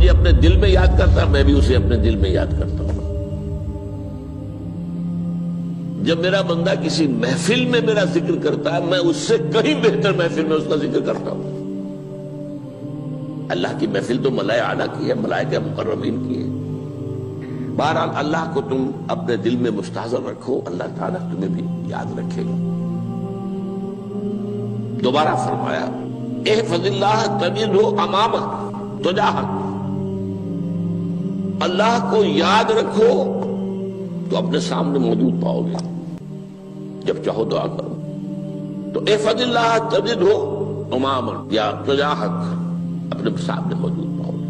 مجھے اپنے دل میں یاد کرتا ہے، میں بھی اسے اپنے دل میں یاد کرتا ہوں۔ جب میرا بندہ کسی محفل میں میرا ذکر کرتا ہے، میں اس سے کہیں بہتر محفل میں اس کا ذکر کرتا ہوں۔ اللہ کی محفل تو ملائے اعلیٰ کی ہے، ملائکہ مقربین کی ہے۔ بہرحال اللہ کو تم اپنے دل میں مستحضر رکھو، اللہ تعالیٰ تمہیں بھی یاد رکھے گا۔ دوبارہ فرمایا احفظ اللہ تجدہ امامک تجاہک، اللہ کو یاد رکھو تو اپنے سامنے موجود پاؤ گے، جب چاہو دعا کرو تو احفظ اللہ تجدہ امامک یا تجاہک، اپنے سامنے موجود پاؤ گے۔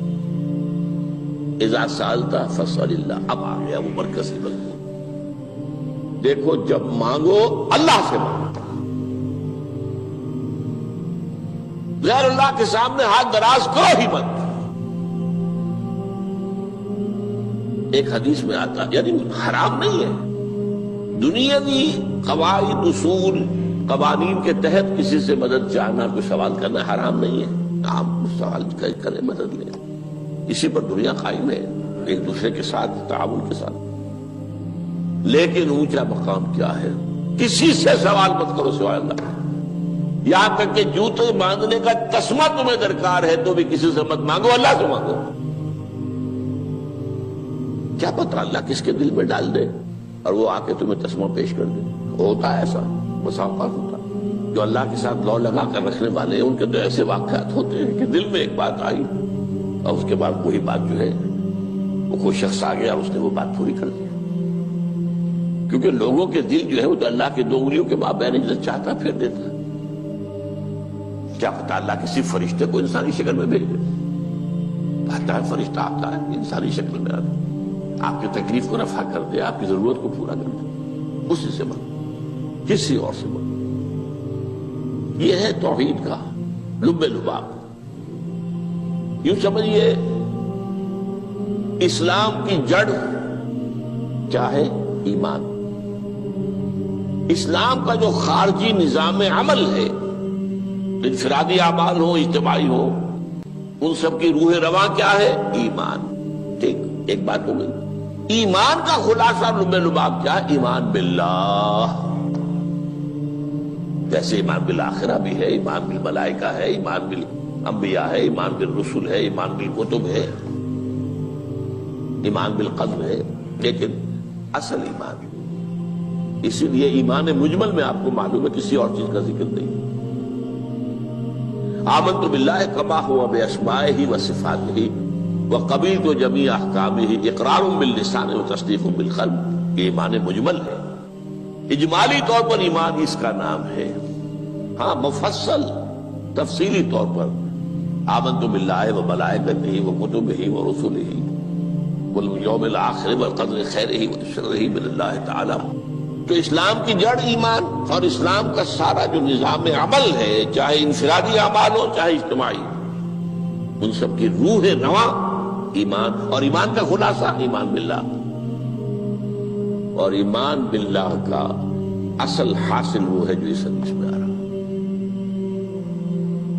اذا سألت فاسأل اللہ، اب آ گیا وہ مرکزی مضمون۔ دیکھو جب مانگو اللہ سے مانگو، غیر اللہ کے سامنے ہاتھ دراز کرو ہی مت۔ ایک حدیث میں آتا، یعنی حرام نہیں ہے، دنیاوی قواعد اصول قوانین کے تحت کسی سے مدد چاہنا، کوئی سوال کرنا حرام نہیں ہے۔ آپ سوال کریں، مدد لیں، اسی پر دنیا قائم ہے، ایک دوسرے کے ساتھ تعاون کے ساتھ۔ لیکن اونچا مقام کیا ہے؟ کسی سے سوال مت کرو سوائے اللہ، یہاں تک کہ جوتے باندھنے کا تسمہ تمہیں درکار ہے تو بھی کسی سے مت مانگو، اللہ سے مانگو۔ کیا پتہ اللہ کس کے دل میں ڈال دے اور وہ آ کے تمہیں تسمہ پیش کر دے۔ ہوتا ہے ایسا، بسا اوقات ہوتا ہے۔ جو اللہ کے ساتھ لو لگا کر رکھنے والے ہیں ان کے تو ایسے واقعات ہوتے ہیں کہ دل میں ایک بات آئی اور اس کے بعد وہی بات جو ہے وہ کوئی شخص آ گیا اور اس نے وہ بات پوری کر دی۔ کیونکہ لوگوں کے دل جو ہے وہ تو اللہ کے دو انگلیوں کے مابین جب چاہتا پھر دیتا ہے۔ کیا پتہ اللہ کسی فرشتے کو انسانی شکل میں بھیج دے، آتا ہے فرشتہ، آتا ہے انسانی شکل میں، آپ کی تکلیف کو رفع کر دے، آپ کی ضرورت کو پورا کر دے، اسی سے مانگو، کسی اور سے مانگو۔ یہ ہے توحید کا لب لباب۔ یوں سمجھیے اسلام کی جڑ کیا ہے؟ ایمان۔ اسلام کا جو خارجی نظام عمل ہے، انفرادی اعمال ہو، اجتماعی ہو، ان سب کی روح رواں کیا ہے؟ ایمان۔ ٹھیک، ایک بات ہو گئی۔ ایمان کا خلاصہ لب لباب کیا ہے؟ ایمان باللہ۔ جیسے ایمان بالآخرہ بھی ہے، ایمان بالملائکہ ہے، ایمان بالانبیاء ہے، ایمان بالرسل ہے، ایمان بالکتب ہے، ایمان بالقدر ہے، لیکن اصل ایمان، اسی لیے ایمان مجمل میں آپ کو معلوم ہے کسی اور چیز کا ذکر نہیں۔ آمنت باللہ کما ہوا باسمائہ وصفاتہ وقبلت جمیع احکامہ اقرار باللسان وتصدیق بالقلب، یہ ایمان مجمل ہے۔ اجمالی طور پر ایمان اس کا نام ہے، ہاں مفصل تفصیلی طور پر آمنت باللہ وملائکتہ وکتبہ ورسلہ والیوم الآخر والقدر خیرہ وشرہ من اللہ تعالی۔ تو اسلام کی جڑ ایمان، اور اسلام کا سارا جو نظام عمل ہے، چاہے انفرادی اعمال ہو چاہے اجتماعی، ان سب کی روح رواں ایمان، اور ایمان کا خلاصہ ایمان باللہ۔ اور ایمان باللہ کا اصل حاصل وہ ہے جو اس حدیث میں آ رہا،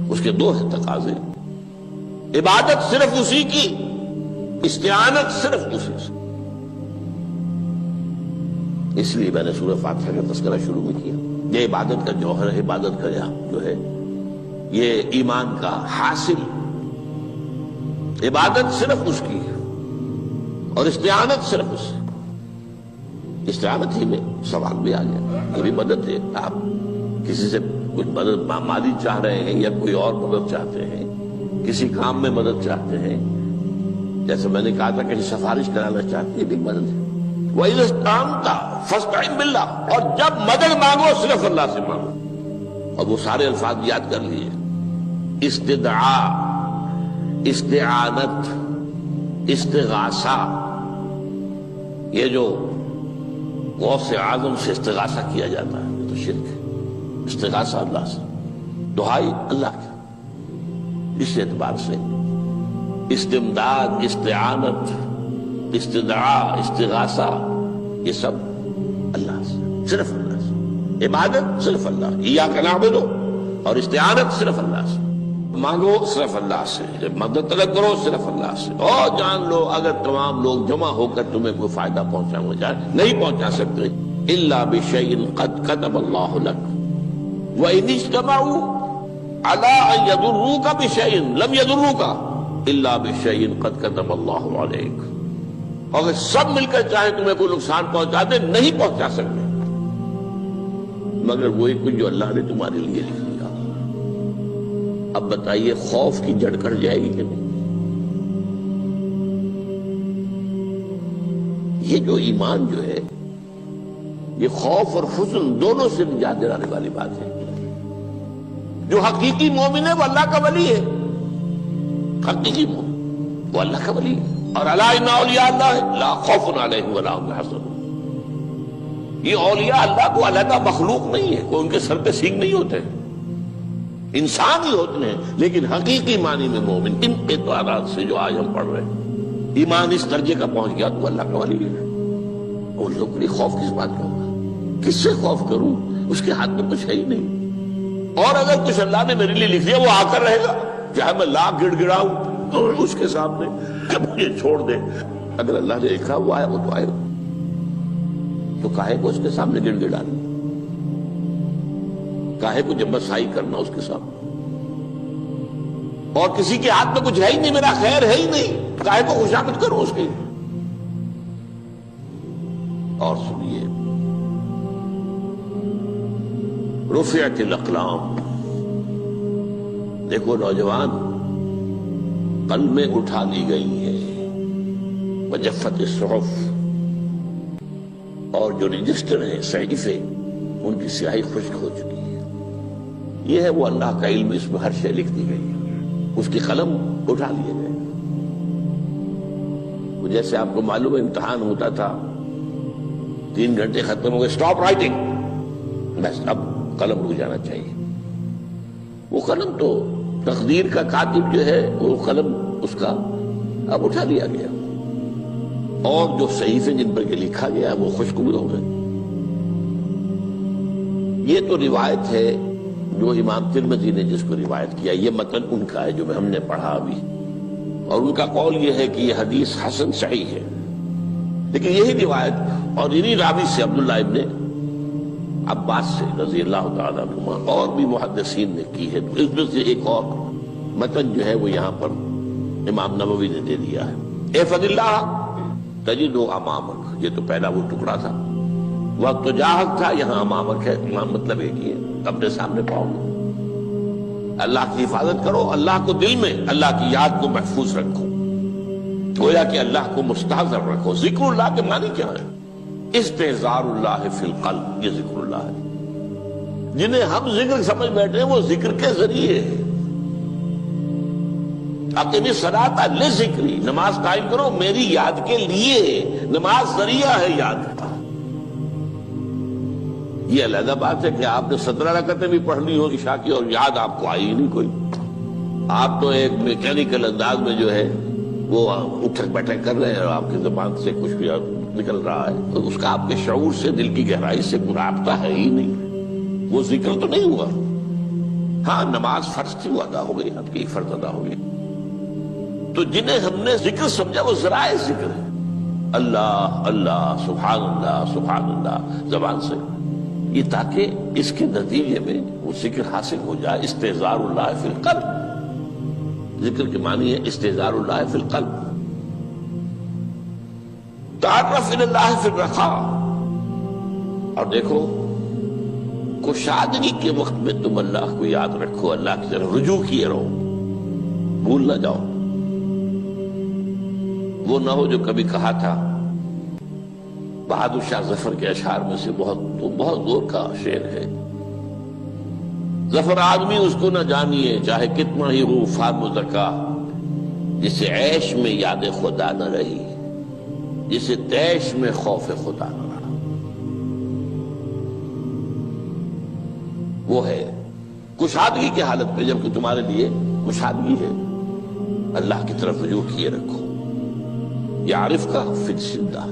اس کے دو تقاضے، عبادت صرف اسی کی، استعانت صرف اسی سے۔ اس لیے میں نے سورہ فاتحہ کا تذکرہ شروع میں کیا۔ یہ عبادت کا جوہر ہے، عبادت کا جو ہے یہ ایمان کا حاصل، عبادت صرف اس کی ہے اور استعانت صرف اس سے۔ استعانت ہی میں سوال بھی آ گیا، یہ بھی مدد ہے۔ آپ کسی سے کچھ مدد مالی چاہ رہے ہیں یا کوئی اور مدد چاہتے ہیں، کسی کام میں مدد چاہتے ہیں، جیسے میں نے کہا تھا کہ سفارش کرانا چاہتے ہیں، یہ بھی مدد ہے۔ وَإِذَا اسْتَعَنْتَ فَاسْتَعِنْ بِاللَّهِ، اور جب مدد مانگو صرف اللہ سے مانگو۔ اور وہ سارے الفاظ یاد کر لیجیے، استدعاء، استعانت، استغاثہ، یہ جو غوث اعظم سے استغاثہ کیا جاتا ہے یہ تو شرک ہے۔ استغاثہ اللہ سے، دعائی اللہ کی، اس اعتبار سے استمداد، استعانت، استدعاء، استغاثہ، یہ سب اللہ سے، صرف اللہ سے۔ عبادت صرف اللہ، ایاک نعبد، اور استعانت صرف اللہ سے۔ مانگو صرف اللہ سے، جب مدد طلب کرو صرف اللہ سے، اور جان لو اگر تمام لوگ جمع ہو کر تمہیں کوئی فائدہ پہنچانا چاہے نہیں پہنچا سکتے، الا بشیء قد کتب اللہ لک وان اجتمعوا علی ان یضروک بشیء لم یضروک الا بشیء قد کتب اللہ علیک، اگر سب مل کر چاہے تمہیں کوئی نقصان پہنچا دے نہیں پہنچا سکتے مگر وہی کچھ جو اللہ نے تمہارے لیے لکھ دیا۔ اب بتائیے خوف کی جڑ کٹ جائے گی کہ نہیں؟ یہ جو ایمان جو ہے یہ خوف اور حزن دونوں سے نجات دلانے والی بات ہے۔ جو حقیقی مومن ہے وہ اللہ کا ولی ہے، حقیقی مومن وہ اللہ کا ولی ہے۔ اور الا ان اولیاء اللہ لا خوف علیہم ولا هم يحزنون، یہ اولیاء اللہ کو علیحدہ مخلوق نہیں ہے، کوئی ان کے سر پہ سینگ نہیں ہوتے، انسان ہی ہوتے ہیں، لیکن حقیقی معنی میں مومن ان اعتبارات سے جو آج ہم پڑھ رہے ہیں ایمان اس درجے کا پہنچ گیا تو اللہ کا ولی ہے۔ ان لوگوں کے لیے خوف کس بات کا ہوگا؟ کس سے خوف کروں؟ اس کے ہاتھ میں کچھ ہے ہی نہیں، اور اگر کچھ اللہ نے میرے لیے لکھ دیا وہ آ کر رہے گا، چاہے میں لاکھ گڑ گڑاؤں اس کے سامنے کہ مجھے چھوڑ دے، اگر اللہ نے لکھا وہ آیا وہ تو آئے گا، تو کاہے کو اس کے سامنے گڑ گڑانا، کاہے کو جب مسائی کرنا اس کے سامنے، اور کسی کے ہاتھ میں کچھ ہے ہی نہیں، میرا خیر ہے ہی نہیں، کاہے کو خوشامد کروں اس کی۔ اور سنیے، رفعت الاقلام، دیکھو نوجوان قلمیں اٹھا لی گئی ہیں، وجفت الصحف، اور جو رجسٹر ہیں صحیفے ان کی سیاہی خشک ہو چکی ہے۔ یہ ہے وہ اللہ کا علم، اس میں ہر شے لکھ دی گئی ہے، اس کی قلم اٹھا لیے گئے۔ جیسے آپ کو معلوم ہے امتحان ہوتا تھا، 3 گھنٹے ختم ہو گئے، اسٹاپ رائٹنگ، بس اب قلم رک جانا چاہیے۔ وہ قلم تو تقدیر کا کاتب جو ہے وہ قلم اس کا اب اٹھا لیا گیا، اور جو صحیفے جن پر لکھا گیا وہ خشک بھی ہو گئے۔ یہ تو روایت ہے جو امام ترمذی نے جس کو روایت کیا، یہ متن ان کا ہے جو ہم نے پڑھا ابھی، اور ان کا قول یہ ہے کہ یہ حدیث حسن صحیح ہے، لیکن یہی روایت اور انہی راوی سے عبداللہ ابن عباس سے رضی اللہ تعالیٰ عنہما اور بھی محدثین نے کی ہے، تو اس میں سے ایک اور متن جو ہے وہ یہاں پر امام نووی نے دے دیا ہے۔ احفظ اللہ تجدہ امامک، یہ تو پہلا وہ ٹکڑا تھا، وقت تو جاہک تھا، یہاں امامک ہے، امام مطلب ایک ہی ہے، اپنے سامنے پاؤ گے۔ اللہ کی حفاظت کرو، اللہ کو دل میں، اللہ کی یاد کو محفوظ رکھو، گویا کہ اللہ کو مستحضر رکھو۔ ذکر اللہ کے معنی کیا ہے؟ استحضار اللہ فی القلب، یہ ذکر اللہ ہے۔ جنہیں ہم ذکر سمجھ بیٹھے ہیں وہ ذکر کے ذریعے ہے۔ اقیم الصلاۃ لذکری، نماز قائم کرو میری یاد کے لیے، نماز ذریعہ ہے یاد کا۔ یہ علیحدہ بات ہے کہ آپ نے 17 رکعتیں بھی پڑھ لی ہو عشاء کی اور یاد آپ کو آئی ہی نہیں کوئی، آپ تو ایک میکینیکل انداز میں جو ہے وہ اٹھک بیٹھک کر رہے ہیں اور آپ کی زبان سے کچھ بھی نکل رہا ہے، تو اس کا آپ کے شعور سے، دل کی گہرائی سے کوئی رابطہ ہے ہی نہیں، وہ ذکر تو نہیں ہوا۔ ہاں نماز فرض تھی وہ ادا ہو گئی، آپ کی فرض ادا ہو گئی۔ تو جنہیں ہم نے ذکر سمجھا وہ ذرائع ذکر ہے، اللہ اللہ سبحان اللہ سبحان اللہ زبان سے، یہ تاکہ اس کے نتیجے میں وہ ذکر حاصل ہو جائے۔ استحضار اللہ فی القلب، ذکر کے معنی ہے استحضار اللہ فی القلب۔ تعرف الی اللہ فی الرخاء، اور دیکھو کشادگی کے وقت میں تم اللہ کو یاد رکھو، اللہ کی طرف رجوع کیے رہو، بھول نہ جاؤ۔ وہ نہ ہو جو کبھی کہا تھا، بہادر شاہ ظفر کے اشعار میں سے بہت زور کا شعر ہے، ظفر آدمی اس کو نہ جانیے چاہے کتنا ہی ہو فام زکا، جسے عیش میں یاد خدا نہ رہی، جسے تیش میں خوف خدا نہ رہا۔ وہ ہے کشادگی کی حالت میں، جبکہ تمہارے لیے کشادگی ہے، اللہ کی طرف رجوع کیے رکھو۔ یعرف کا فی الشدہ،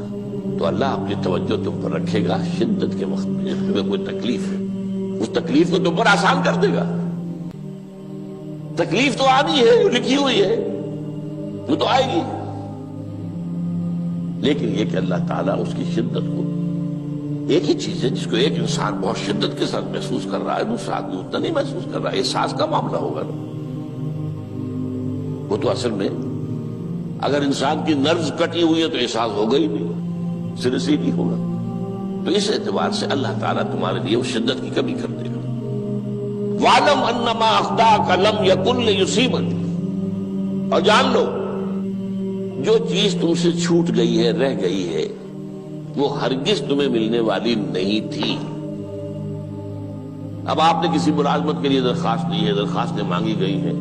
تو اللہ اپنی توجہ تم پر رکھے گا شدت کے وقت میں، جب تمہیں کوئی تکلیف ہے اس تکلیف کو تم پر آسان کر دے گا۔ تکلیف تو آنی ہے، لکھی ہوئی ہے، وہ تو آئے گی، لیکن یہ کہ اللہ تعالیٰ اس کی شدت کو، ایک ہی چیز ہے جس کو ایک انسان بہت شدت کے ساتھ محسوس کر رہا ہے، دوسرا آدمی اتنا نہیں محسوس کر رہا ہے، احساس کا معاملہ ہوگا نا۔ وہ تو اصل میں اگر انسان کی نرز کٹی ہوئی ہے تو احساس ہوگا ہی نہیں، سرے سے ہی نہیں ہوگا۔ تو اس اعتبار سے اللہ تعالیٰ تمہارے لیے اس شدت کی کمی کر دے گا۔ وَاعْلَمْ أَنَّمَا أَخْطَأَكَ لَمْ يَكُنْ لِيُصِيبَكَ، اور جان لو جو چیز تم سے چھوٹ گئی ہے، رہ گئی ہے، وہ ہرگز تمہیں ملنے والی نہیں تھی۔ اب آپ نے کسی ملازمت کے لیے درخواست دی ہے، درخواستیں مانگی گئی ہیں،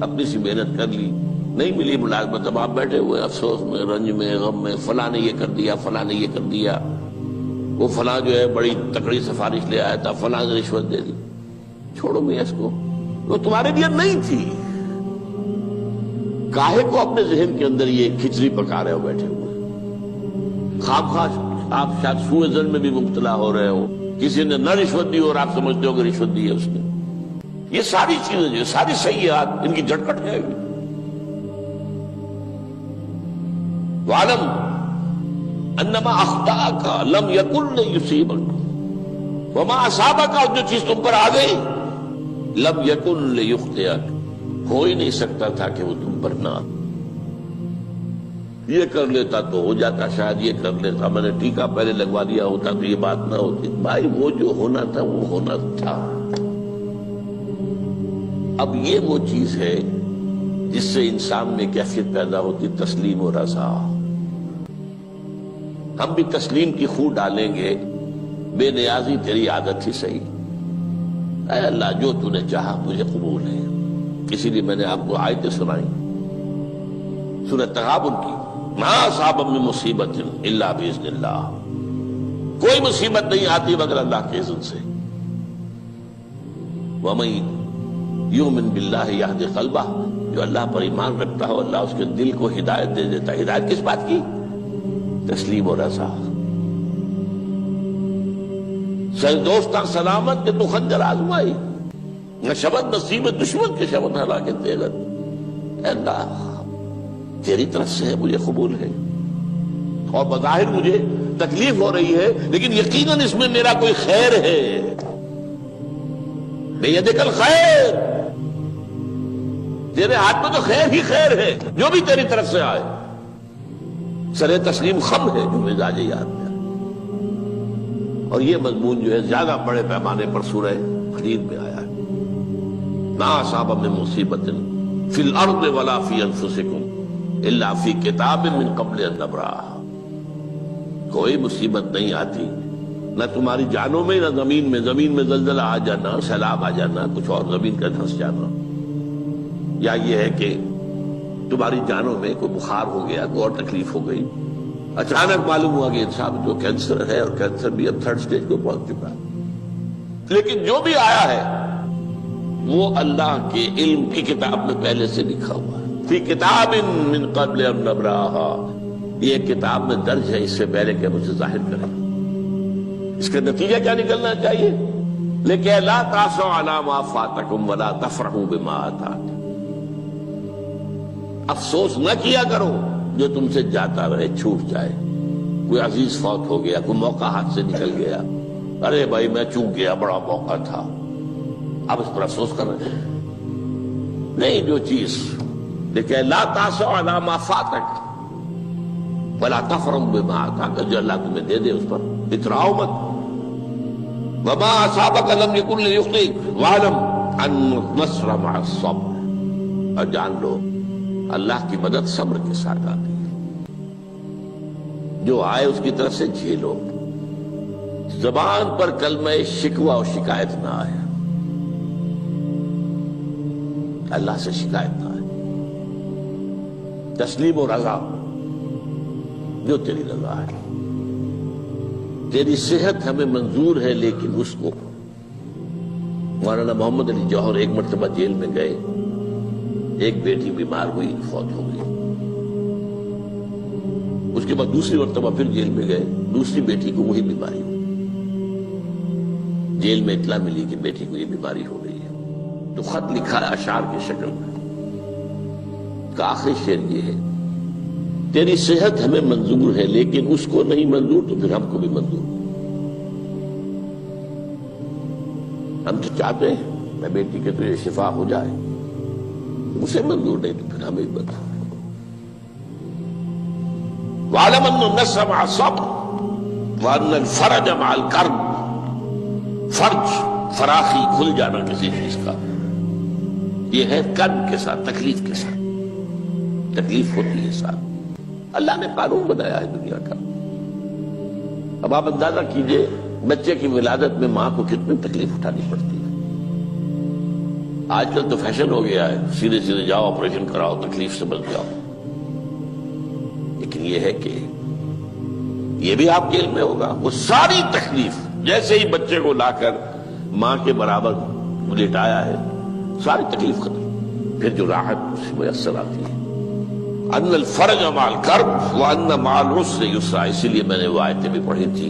اپنی سی محنت کر لی، نہیں ملی ملازمت، اب آپ بیٹھے ہوئے افسوس میں، رنج میں، غم میں، فلاں نے یہ کر دیا، فلاں نے یہ کر دیا، وہ فلاں جو ہے بڑی تکڑی سفارش لے آیا تھا، فلاں نے رشوت دے دی۔ چھوڑو میاں اس کو، وہ تمہارے لیے نہیں تھی۔ کاہے کو اپنے ذہن کے اندر یہ کھچڑی پکا رہے ہو بیٹھے ہوئے؟ خواہ آپ شاید سوء ظن میں بھی مبتلا ہو رہے ہو، کسی نے نہ رشوت دی اور آپ سمجھتے ہو کہ رشوت دی ہے اس نے۔ یہ ساری چیزیں جو ساری سیئات، ان کی جڑ کٹ جائے گی۔ وَاعْلَمْ أَنَّمَا أَخْطَأَكَ لَمْ يَكُنْ لِيُصِيبَكَ وَمَا أَصَابَكَ، اور جو چیز تم پر آ گئی، لَمْ يَكُنْ لِيُخْطِئَكَ، ہو ہی نہیں سکتا تھا کہ وہ تم پر نہ۔ یہ کر لیتا تو ہو جاتا، شاید یہ کر لیتا، میں نے ٹیکا پہلے لگوا دیا ہوتا تو یہ بات نہ ہوتی۔ بھائی وہ جو ہونا تھا وہ ہونا تھا۔ اب یہ وہ چیز ہے جس سے انسان میں کیفیت پیدا ہوتی، تسلیم و رضا۔ ہم بھی تسلیم کی خو ڈالیں گے، بے نیازی تیری عادت ہی صحیح، اے اللہ جو تو نے چاہا مجھے قبول ہے۔ اسی لیے میں نے آپ کو آیتیں سنائی سورہ تغابن کی، ما اصاب من مصیبت الا باذن اللہ، کوئی مصیبت نہیں آتی مگر اللہ کے اذن سے۔ وَمَن یؤمن باللہ یہدی قلبہ، جو اللہ پر ایمان رکھتا ہو اللہ اس کے دل کو ہدایت دے دیتا ہے۔ ہدایت کس بات کی؟ تسلیم و رضا۔ سر دوستاں سلامت کہ تو خنجر آزمائی، نہ شبد نصیب دشمن کے شبد ہلاکت تیغت، اے اللہ تیری طرف سے ہے، مجھے قبول ہے، اور بظاہر مجھے تکلیف ہو رہی ہے لیکن یقیناً اس میں میرا کوئی خیر ہے۔ بیدک الخیر، تیرے ہاتھ میں تو خیر ہی خیر ہے، جو بھی تیری طرف سے آئے۔ سر تسلیم خم ہے جو مزاج یاد میں آئے۔ اور یہ مضمون جو ہے زیادہ بڑے پیمانے پر سورہ حدید میں آیا ہے۔ ما اصاب من مصیبت فی الارض ولا فی انفسکم الا فی کتاب من قبل ان نبرأها، کوئی مصیبت نہیں آتی نہ تمہاری جانوں میں نہ زمین میں، زمین میں زلزلہ آ جانا، سیلاب آ جانا، کچھ اور زمین کا دھنس جانا، یا یہ ہے کہ تمہاری جانوں میں کوئی بخار ہو گیا، کوئی اور تکلیف ہو گئی، اچانک معلوم ہوا کہ انسان جو کینسر ہے اور کینسر بھی اب 3rd سٹیج کو پہنچ چکا ہے، لیکن جو بھی آیا ہے وہ اللہ کے علم کی کتاب میں پہلے سے لکھا ہوا ہے۔ فی کتاب من قبل ان نبرأها، یہ کتاب میں درج ہے اس سے پہلے کہ ہم اسے ظاہر کریں۔ اس کا نتیجہ کیا نکلنا چاہیے؟ لیکن لا تاسوا علی ما فاتکم ولا تفرحوا بما آتاکم، افسوس نہ کیا کرو جو تم سے جاتا رہے، چھوٹ جائے، کوئی عزیز فوت ہو گیا، کوئی موقع ہاتھ سے نکل گیا، ارے بھائی میں چوک گیا، بڑا موقع تھا، اب اس پر افسوس کر رہے ہیں۔ نہیں، جو چیز لیکن لا تاسوا علی ما فاتک ولا تفرحوا بما آتاک، جو اللہ تمہیں دے دے اس پر اتراؤ مت۔ وما اصابک لم یکن لیخطئک واعلم ان النصر مع الصبر، اور جان لو اللہ کی مدد صبر کے ساتھ آتی ہے، جو آئے اس کی طرف سے جھیلو، زبان پر کلمہ شکوہ اور شکایت نہ آئے، اللہ سے شکایت نہ آئے، تسلیم و رضا، جو تیری رضا ہے۔ تیری صحت ہمیں منظور ہے لیکن اس کو، مولانا محمد علی جوہر ایک مرتبہ جیل میں گئے، ایک بیٹی بیمار ہوئی، فوت ہو گئی، اس کے بعد دوسری مرتبہ پھر جیل میں گئے، دوسری بیٹی کو وہی بیماری ہوئی، جیل میں اطلاع ملی کہ بیٹی کو یہ بیماری ہو گئی ہے، تو خط لکھا ہے اشعار کی شکل میں، کا آخری شعر یہ ہے: تیری صحت ہمیں منظور ہے لیکن اس کو نہیں منظور تو پھر ہم کو بھی منظور۔ ہم تو چاہتے ہیں میں بیٹی کے تجھے شفا ہو جائے، اسے منظور نہیں تو پھر ہمیں بھی منظور۔ وَاعْلَمْ أَنَّ النَّصْرَ مَعَ الصَّبْرِ وَأَنَّ الْفَرَجَ مَعَ الْكَرْبِ۔ فرج، فراخی، کھل جانا کسی چیز کا، یہ ہے کرب کے ساتھ، تکلیف کے ساتھ، تکلیف ہوتی ہے ساتھ۔ اللہ نے قانون بنایا ہے دنیا کا۔ اب آپ اندازہ کیجئے بچے کی ولادت میں ماں کو کتنی تکلیف اٹھانی پڑتی ہے۔ آج کل تو فیشن ہو گیا ہے، سیدھے سیدھے جاؤ، آپریشن کراؤ، تکلیف سے بچ جاؤ، لیکن یہ ہے کہ یہ بھی آپ کے علم میں ہوگا، وہ ساری تکلیف جیسے ہی بچے کو لا کر ماں کے برابر لٹایا ہے، ساری تکلیف ختم، پھر جو راحت اس سے میسر آتی ہے۔ ان الفرج مع الکرب وان مع العسر یسرا، اسی لیے میں نے وہ آیتیں بھی پڑھی تھی،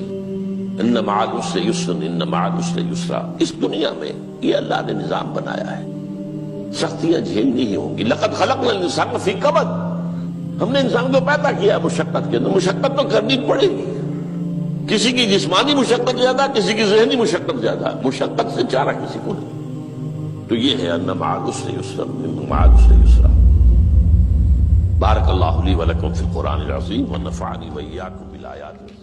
ان مع العسر یسرا، ان مع العسر یسرا۔ اس دنیا میں یہ اللہ نے نظام بنایا ہے، سختیاں جھیلنی ہی ہوں گی۔ لقد خلقنا الانسان فی کبد، ہم نے انسان کو پیدا کیا ہے مشقت کے اندر، مشقت تو کرنی پڑے گی۔ کسی کی جسمانی مشقت زیادہ، کسی کی ذہنی مشقت زیادہ، مشقت سے چارہ کسی کو نہیں۔ تو یہ ہے ان مع العسر یسرا، ان مع العسر یسرا۔ بارک اللہ لی ولکم فی القرآن العظیم ونفعنی وإیاکم بالآیات۔